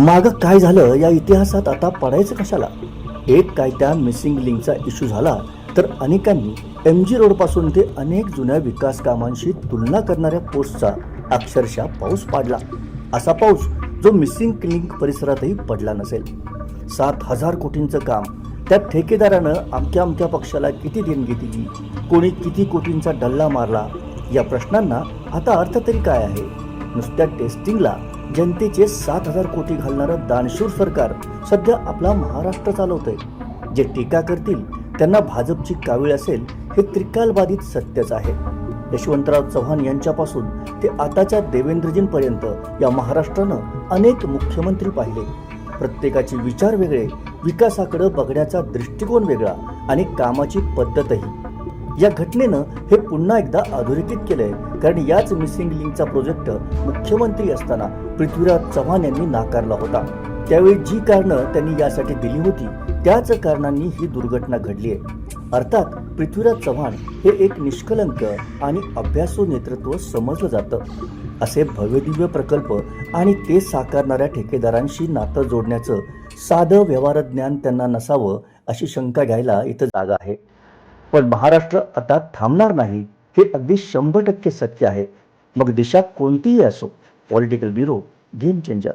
मागं काय झालं या इतिहासात आता पडायचं कशाला. एक काय त्या मिसिंग लिंकचा इश्यू झाला तर अनेकांनी एम जी रोडपासून ते अनेक जुन्या विकास कामांशी तुलना करणाऱ्या पोस्टचा अक्षरशः पाऊस पाडला. असा पाऊस जो मिसिंग लिंक परिसरातही पडला नसेल. 7,000 कोटींचं काम, त्यात ठेकेदारानं अमक्या अमक्या पक्षाला किती देणगी दिली, कोणी किती कोटींचा डल्ला मारला, या प्रश्नांना आता अर्थ तरी काय आहे. नुसत्या टेस्टिंगला जनतेचे 7,000 कोटी घालणारं दानशूर सरकार सध्या आपला महाराष्ट्र चालवतंय. जे टीका करतील त्यांना भाजपची कावीळ असेल हे त्रिकालबाधित सत्यच आहे. यशवंतराव चव्हाण यांच्यापासून ते आताच्या देवेंद्रजींपर्यंत या महाराष्ट्रानं अनेक मुख्यमंत्री पाहिले. प्रत्येकाचे विचार वेगळे, विकासाकडे बघण्याचा दृष्टिकोन वेगळा आणि कामाची पद्धतही. या घटनेनं हे पुन्हा एकदा अधोरेखित केलंय, कारण याच मिसिंग लिंकचा प्रोजेक्ट मुख्यमंत्री असताना पृथ्वीराज चव्हाण यांनी नाकारला होता. त्यावेळी जी कारणं त्यांनी यासाठी दिली होती त्याच कारणांनी ही दुर्घटना घडली आहे. अर्थात पृथ्वीराज चव्हाण हे एक निष्कलंक आणि अभ्यासू नेतृत्व समजलं जातं. असे भव्यदिव्य प्रकल्प आणि ते साकारणाऱ्या ठेकेदारांशी नातं जोडण्याचं साधं व्यवहार ज्ञान त्यांना नसावं अशी शंका घ्यायला इथं जागा आहे. पण महाराष्ट्र आता थांबणार नाही हे अगदी 100% सत्य आहे. मग दिशा कोणतीही असो. Political bureau, game changer.